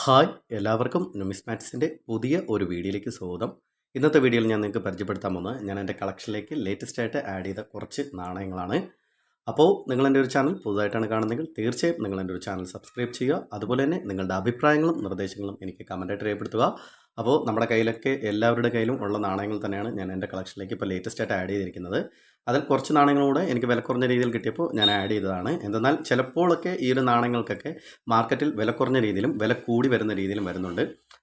Hi എല്ലാവർക്കും നുമിസ്മാറ്റിക്സിൻ്റെ പുതിയ ഒരു വീഡിയോയിലേക്ക് സ്വാഗതം. ഇന്നത്തെ വീഡിയോയിൽ ഞാൻ നിങ്ങൾക്ക് പരിചയപ്പെടുത്താൻ പോകുന്നത് ഞാൻ എൻ്റെ കളക്ഷനിലേക്ക് ലേറ്റസ്റ്റ് ആയിട്ട് ആഡ് ചെയ്ത കുറച്ച് നാണയങ്ങളാണ്. അപ്പോൾ നിങ്ങൾ എൻ്റെ ഒരു ചാനൽ പുതുതായിട്ടാണ് കാണുന്നതെങ്കിൽ തീർച്ചയായും നിങ്ങൾ എൻ്റെ ഒരു ചാനൽ സബ്സ്ക്രൈബ് ചെയ്യുക. അതുപോലെ തന്നെ നിങ്ങളുടെ അഭിപ്രായങ്ങളും നിർദ്ദേശങ്ങളും എനിക്ക് കമൻറ്റായിട്ട് രേഖപ്പെടുത്തുക. അപ്പോൾ നമ്മുടെ കയ്യിലൊക്കെ എല്ലാവരുടെ കയ്യിലും ഉള്ള നാണയങ്ങൾ തന്നെയാണ് ഞാൻ എൻ്റെ കളക്ഷനിലേക്ക് ഇപ്പോൾ ലേറ്റസ്റ്റ് ആയിട്ട് ആഡ് ചെയ്തിരിക്കുന്നത്. അതിൽ കുറച്ച് നാണയങ്ങളൂടെ എനിക്ക് വില കുറഞ്ഞ രീതിയിൽ കിട്ടിയപ്പോൾ ഞാൻ ആഡ് ചെയ്തതാണ്. എന്തെന്നാൽ ചിലപ്പോഴൊക്കെ ഈ ഒരു നാണയങ്ങൾക്കൊക്കെ മാർക്കറ്റിൽ വില കുറഞ്ഞ രീതിയിലും വില കൂടി വരുന്ന രീതിയിലും വരുന്നുണ്ട്.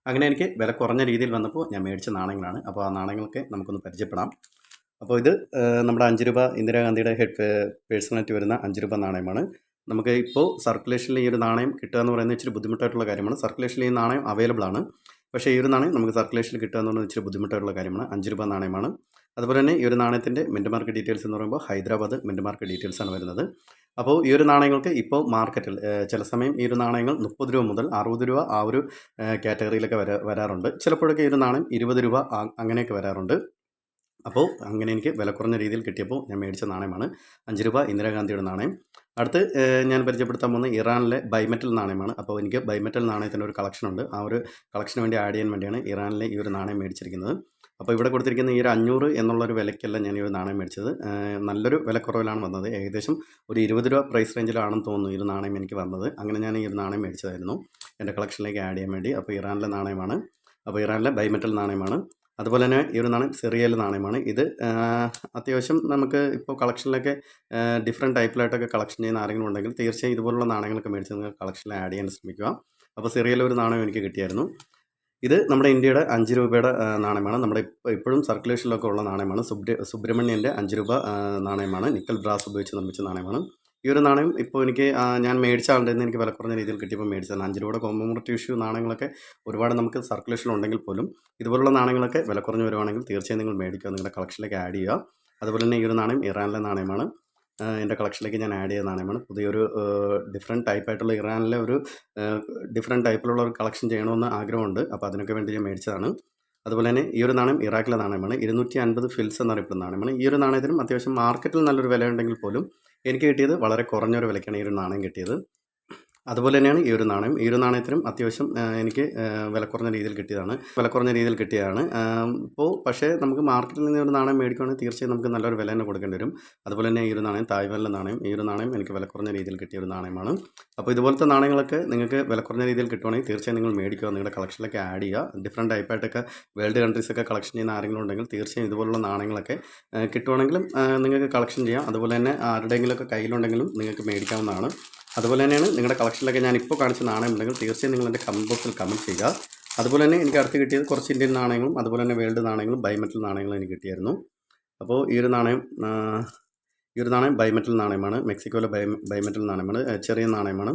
അങ്ങനെ എനിക്ക് വില കുറഞ്ഞ രീതിയിൽ വന്നപ്പോൾ ഞാൻ മേടിച്ച നാണയങ്ങളാണ്. അപ്പോൾ ആ നാണയങ്ങളൊക്കെ നമുക്കൊന്ന് പരിചയപ്പെടാം. അപ്പോൾ ഇത് നമ്മുടെ 5 രൂപ ഇന്ദിരാഗാന്ധിയുടെ പേഴ്സണാലിറ്റി വരുന്ന 5 രൂപ നാണയമാണ്. നമുക്ക് ഇപ്പോൾ സർക്കുലേഷനിൽ ഈ ഒരു നാണയം കിട്ടുക എന്ന് പറയുന്നത് ഇച്ചിരി ബുദ്ധിമുട്ടായിട്ടുള്ള കാര്യമാണ്. സർക്കുലേഷനിൽ ഈ നാണയം അവൈലബിൾ ആണ്. പക്ഷേ ഈ ഒരു നാണയം നമുക്ക് സർക്കുലേഷനിൽ കിട്ടുക എന്ന് പറയുന്നത് ഇച്ചിരി ബുദ്ധിമുട്ടായിട്ടുള്ള കാര്യമാണ്. 5 രൂപ നാണയമാണ്. അതുപോലെ തന്നെ ഈ ഒരു നാണയത്തിൻ്റെ മിൻറ്റ് മാർക്ക് ഡീറ്റെയിൽസ് എന്ന് പറയുമ്പോൾ ഹൈദരാബാദ് മിൻറ്റ് മാർക്ക് ഡീറ്റെയിൽസ് ആണ് വരുന്നത്. അപ്പോൾ ഈ ഒരു നാണയങ്ങൾക്ക് ഇപ്പോൾ മാർക്കറ്റിൽ ചില സമയം ഈ ഒരു നാണയങ്ങൾ 30 രൂപ മുതൽ 60 രൂപ ആ ഒരു കാറ്റഗറിയിലൊക്കെ വരാറുണ്ട്. ചിലപ്പോഴൊക്കെ ഈ ഒരു നാണയം 20 രൂപ അങ്ങനെയൊക്കെ വരാറുണ്ട്. അപ്പോൾ അങ്ങനെ എനിക്ക് വില കുറഞ്ഞ രീതിയിൽ കിട്ടിയപ്പോൾ ഞാൻ മേടിച്ച നാണയമാണ് 5 രൂപ ഇന്ദിരാഗാന്ധിയുടെ നാണയം. അടുത്ത് ഞാൻ പരിചയപ്പെടുത്താൻ പോകുന്നത് ഇറാനിലെ ബൈമെറ്റൽ നാണയമാണ്. അപ്പോൾ എനിക്ക് ബൈമെറ്റൽ നാണയത്തിൻ്റെ ഒരു കളക്ഷൻ ഉണ്ട്. ആ ഒരു കളക്ഷന് വേണ്ടി ആഡ് ചെയ്യാൻ വേണ്ടിയാണ് ഇറാനിലെ ഈ ഒരു നാണയം മേടിച്ചിരിക്കുന്നത്. അപ്പോൾ ഇവിടെ കൊടുത്തിരിക്കുന്ന ഈ ഒരു 500 എന്നുള്ളൊരു വിലയ്ക്കല്ല ഞാൻ ഈ ഒരു നാണയം മേടിച്ചത്. നല്ലൊരു വിലക്കുറവിലാണ് വന്നത്. ഏകദേശം ഒരു 20 രൂപ പ്രൈസ് റേഞ്ചിലാണെന്ന് തോന്നുന്നു ഈ ഒരു നാണയം എനിക്ക് വന്നത്. അങ്ങനെ ഞാൻ ഈ ഒരു നാണയം മേടിച്ചതായിരുന്നു എൻ്റെ കളക്ഷനിലേക്ക് ആഡ് ചെയ്യാൻ വേണ്ടി. അപ്പോൾ ഇറാനിലെ നാണയമാണ്. അപ്പോൾ ഇറാനിലെ ബൈമെറ്റൽ നാണയമാണ്. അതുപോലെ തന്നെ ഈ ഒരു നാണയം സിറിയൽ നാണയമാണ്. ഇത് അത്യാവശ്യം നമുക്ക് ഇപ്പോൾ കളക്ഷനിലൊക്കെ ഡിഫറെൻറ്റ് ടൈപ്പിലായിട്ടൊക്കെ കളക്ഷൻ ചെയ്യുന്ന ആരെങ്കിലും ഉണ്ടെങ്കിൽ തീർച്ചയായും ഇതുപോലുള്ള നാണയങ്ങളൊക്കെ മേടിച്ച് നിങ്ങൾ കളക്ഷനിൽ ആഡ് ചെയ്യാൻ ശ്രമിക്കുക. അപ്പോൾ സിറിയൽ ഒരു നാണയം എനിക്ക് കിട്ടിയായിരുന്നു. ഇത് നമ്മുടെ ഇന്ത്യയുടെ 5 രൂപയുടെ നാണയമാണ്. നമ്മുടെ ഇപ്പോഴും സർക്കുലേഷനിലൊക്കെ ഉള്ള നാണയമാണ്. സുബ്രഹ്മണ്യൻ്റെ 5 രൂപ നാണയമാണ്. നിക്കൽ ബ്രാസ് ഉപയോഗിച്ച് നിർമ്മിച്ച നാണയമാണ്. ഈ ഒരു നാണയം ഇപ്പോൾ എനിക്ക് ഞാൻ മേടിച്ച ആളുടെ നിന്ന് എനിക്ക് വില കുറഞ്ഞ രീതിയിൽ കിട്ടിയപ്പോൾ മേടിച്ചതാണ്. 5 രൂപയുടെ കോമമറേറ്റീവ് ഇഷ്യൂ നാണയങ്ങളൊക്കെ ഒരുപാട് നമുക്ക് സർക്കുലേഷനിലുണ്ടെങ്കിൽ പോലും ഇതുപോലുള്ള നാണയങ്ങളൊക്കെ വില കുറഞ്ഞ് വരുവാണെങ്കിൽ തീർച്ചയായും നിങ്ങൾ മേടിക്കുക, നിങ്ങളുടെ കളക്ഷനിലേക്ക് ആഡ് ചെയ്യുക. അതുപോലെ തന്നെ ഈ ഒരു നാണയം ഇറാനിലെ നാണയമാണ്. എൻ്റെ കളക്ഷനിലേക്ക് ഞാൻ ആഡ് ചെയ്ത നാണയമാണ്. പുതിയൊരു ഡിഫറെൻറ്റ് ടൈപ്പായിട്ടുള്ള ഇറാനിലെ ഒരു ഡിഫറെൻറ്റ് ടൈപ്പിലുള്ള ഒരു കളക്ഷൻ ചെയ്യണമെന്ന് ആഗ്രഹമുണ്ട്. അപ്പോൾ അതിനൊക്കെ വേണ്ടി ഞാൻ മേടിച്ചതാണ്. അതുപോലെ തന്നെ ഈ ഒരു നാണയം ഇറാഖിലെ നാണയമാണ്. 250 ഫിൽസ് എന്നറിയപ്പെടുന്ന നാണയമാണ്. ഈ ഒരു നാണയത്തിനും അത്യാവശ്യം മാർക്കറ്റിൽ നല്ലൊരു വിലയുണ്ടെങ്കിൽ പോലും എനിക്ക് കിട്ടിയത് വളരെ കുറഞ്ഞൊരു വിലയ്ക്കാണ് ഈ ഒരു നാണയം കിട്ടിയത്. അതുപോലെ തന്നെയാണ് ഈ ഒരു നാണയം. ഈ ഒരു നാണയത്തിനും അത്യാവശ്യം എനിക്ക് വില കുറഞ്ഞ രീതിയിൽ കിട്ടിയതാണ്. ഇപ്പോൾ പക്ഷേ നമുക്ക് മാർക്കറ്റിൽ നിന്ന് ഒരു നാണയം മേടിക്കുകയാണെങ്കിൽ തീർച്ചയായും നമുക്ക് നല്ലൊരു വില തന്നെ കൊടുക്കേണ്ടി വരും. അതുപോലെ തന്നെ ഈ ഒരു നാണയം തായ്വാനിലെ നാണയം. ഈ ഒരു നാണയം എനിക്ക് വില കുറഞ്ഞ രീതിയിൽ കിട്ടിയ ഒരു നാണയമാണ്. അപ്പോൾ ഇതുപോലത്തെ നാണയങ്ങളൊക്കെ നിങ്ങൾക്ക് വില കുറഞ്ഞ രീതിയിൽ കിട്ടുവാണെങ്കിൽ തീർച്ചയായും നിങ്ങൾ മേടിക്കുക, നിങ്ങളുടെ കളക്ഷനിലേക്ക് ആഡ് ചെയ്യുക. ഡിഫറെൻറ്റ് ടൈപ്പായിട്ടൊക്കെ വേൾഡ് കൺട്രീസൊക്കെ കളക്ഷൻ ചെയ്യുന്ന ആരെങ്കിലും ഉണ്ടെങ്കിൽ തീർച്ചയായും ഇതുപോലുള്ള നാണയങ്ങളൊക്കെ കിട്ടുവാണെങ്കിലും നിങ്ങൾക്ക് കളക്ഷൻ ചെയ്യാം. അതുപോലെ തന്നെ ആരുടെയെങ്കിലുമൊക്കെ കയ്യിലുണ്ടെങ്കിലും നിങ്ങൾക്ക് മേടിക്കാവുന്നതാണ്. അതുപോലെ തന്നെയാണ് നിങ്ങളുടെ കളക്ഷനിലൊക്കെ ഞാൻ ഇപ്പോൾ കാണിച്ച നാണയം ഉണ്ടെങ്കിൽ തീർച്ചയായും നിങ്ങൾ എൻ്റെ കമൻറ്റ് ബോക്സിൽ കമൻറ്റ് ചെയ്യുക. അതുപോലെ തന്നെ എനിക്ക് അടുത്ത് കിട്ടിയത് കുറച്ച് ഇന്ത്യൻ നാണയങ്ങളും അതുപോലെ തന്നെ വേൾഡ് നാണയങ്ങളും ബൈമെറ്റൽ നാണയങ്ങളും എനിക്ക് കിട്ടിയായിരുന്നു. അപ്പോൾ ഈ ഒരു നാണയം ബൈമെറ്റൽ നാണയമാണ്. മെക്സിക്കോയിലെ ബൈമെറ്റൽ നാണയമാണ്. ചെറിയ നാണയമാണ്.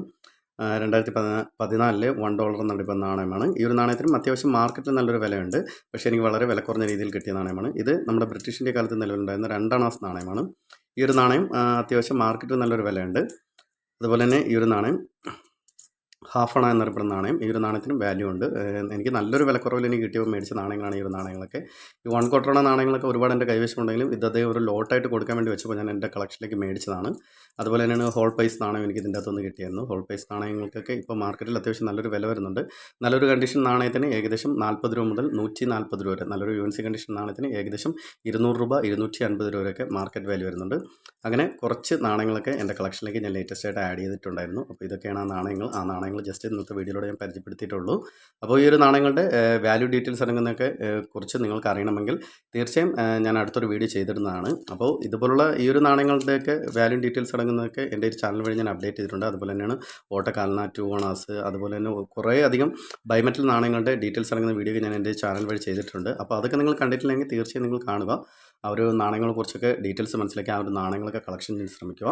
2014 $1 എന്നറിയപ്പെടുന്ന നാണയമാണ്. ഈ ഒരു നാണയത്തിനും അത്യാവശ്യം മാർക്കറ്റിൽ നല്ലൊരു വിലയുണ്ട്. പക്ഷേ എനിക്ക് വളരെ വില കുറഞ്ഞ രീതിയിൽ കിട്ടിയ നാണയമാണ്. ഇത് നമ്മുടെ ബ്രിട്ടീഷ് ഇന്ത്യ കാലത്ത് നിലവിലുണ്ടായിരുന്ന 2 അണാസ് നാണയമാണ്. ഈ ഒരു നാണയം അത്യാവശ്യം മാർക്കറ്റിൽ നല്ലൊരു വിലയുണ്ട്. അതുപോലെ തന്നെ ഈ ഒരു നാണയം ഹാഫ് അണ എന്നറിയപ്പെടുന്ന നാണയം. ഈ ഒരു നാണയത്തിനും വാല്യൂ ഉണ്ട്. എനിക്ക് നല്ലൊരു വിലക്കുറവിൽ എനിക്ക് കിട്ടിയപ്പോൾ മേടിച്ച നാണയങ്ങളാണ് ഈ ഒരു നാണയങ്ങളൊക്കെ. ഈ 1 ക്വാർട്ടർ അണ നാണയങ്ങളൊക്കെ ഒരുപാട് എൻ്റെ കൈവശമുണ്ടെങ്കിലും ഇതേ ഒരു ലോട്ടായിട്ട് കൊടുക്കാൻ വേണ്ടി വെച്ചപ്പോൾ ഞാൻ എൻ്റെ കളക്ഷനിലേക്ക് മേടിച്ചതാണ്. അതുപോലെ തന്നെയാണ് ഹോൾ പൈസ് നാണയം എനിക്ക് ഇതിൻ്റെ അകത്തുനിന്ന് കിട്ടിയായിരുന്നു. ഹോൾ പൈസ് നാണയങ്ങൾക്കൊക്കെ ഇപ്പോൾ മാർക്കറ്റിൽ അത്യാവശ്യം നല്ലൊരു വില വരുന്നുണ്ട്. നല്ലൊരു കണ്ടീഷൻ നാണയത്തിന് ഏകദേശം 40 രൂപ മുതൽ 140 രൂപ വരെ, നല്ലൊരു UNC കണ്ടീഷൻ നാണയത്തിന് ഏകദേശം 200 രൂപ 250 രൂപ വരെയൊക്കെ മാർക്കറ്റ് വാല്യൂ വരുന്നുണ്ട്. അങ്ങനെ കുറച്ച് നാണയങ്ങളൊക്കെ എൻ്റെ കളക്ഷനിലേക്ക് ഞാൻ ലേറ്റസ്റ്റ് ആയിട്ട് ആഡ് ചെയ്തിട്ടുണ്ടായിരുന്നു. അപ്പോൾ ഇതൊക്കെയാണ് ആ നാണയങ്ങൾ ജസ്റ്റ് ഇന്നത്തെ വീഡിയോയിലൂടെ ഞാൻ പരിചയപ്പെടുത്തിയിട്ടുള്ളൂ. അപ്പോൾ ഈ ഒരു നാണയങ്ങളുടെ വാല്യൂ ഡീറ്റെയിൽസ് അടങ്ങുന്നതൊക്കെ കുറിച്ച് നിങ്ങൾക്ക് അറിയണമെങ്കിൽ തീർച്ചയായും ഞാൻ അടുത്തൊരു വീഡിയോ ചെയ്തിരുന്നതാണ്. അപ്പോൾ ഇതുപോലുള്ള ഈ ഒരു നാണയങ്ങളുടെയൊക്കെ വാല്യൂ ഡീറ്റെയിൽസ് അടങ്ങുന്നതൊക്കെ എൻ്റെ ഒരു ചാനൽ വഴി ഞാൻ അപ്ഡേറ്റ് ചെയ്തിട്ടുണ്ട്. അതുപോലെ തന്നെയാണ് ഓട്ടക്കാലന, 2 അണാസ്, അതുപോലെ തന്നെ കുറേ അധികം ബൈമെറ്റൽ നാണയങ്ങളുടെ ഡീറ്റെയിൽസ് അടങ്ങുന്ന വീഡിയോ ഞാൻ എൻ്റെ ചാനൽ വഴി ചെയ്തിട്ടുണ്ട്. അപ്പോൾ അതൊക്കെ നിങ്ങൾ കണ്ടിട്ടില്ലെങ്കിൽ തീർച്ചയായും നിങ്ങൾ കാണുക. ആ ഒരു നാണയങ്ങളെക്കുറിച്ചൊക്കെ ഡീറ്റെയിൽസ് മനസ്സിലാക്കി ആ ഒരു നാണയങ്ങളൊക്കെ കളക്ഷൻ ചെയ്യാൻ ശ്രമിക്കുക.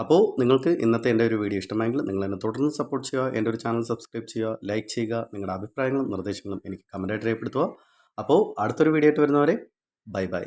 അപ്പോൾ നിങ്ങൾക്ക് ഇന്നത്തെ എൻ്റെ ഒരു വീഡിയോ ഇഷ്ടമായെങ്കിൽ നിങ്ങൾ എന്നെ തുടർന്ന് സപ്പോർട്ട് ചെയ്യുക. എൻ്റെ ഒരു ചാനൽ സബ്സ്ക്രൈബ് ചെയ്യുക, ലൈക്ക് ചെയ്യുക. നിങ്ങളുടെ അഭിപ്രായങ്ങളും നിർദ്ദേശങ്ങളും എനിക്ക് കമൻറ്റായിട്ട് രേഖപ്പെടുത്തുക. അപ്പോൾ അടുത്തൊരു വീഡിയോ ആയിട്ട് വരുന്നവരെ ബൈ ബൈ.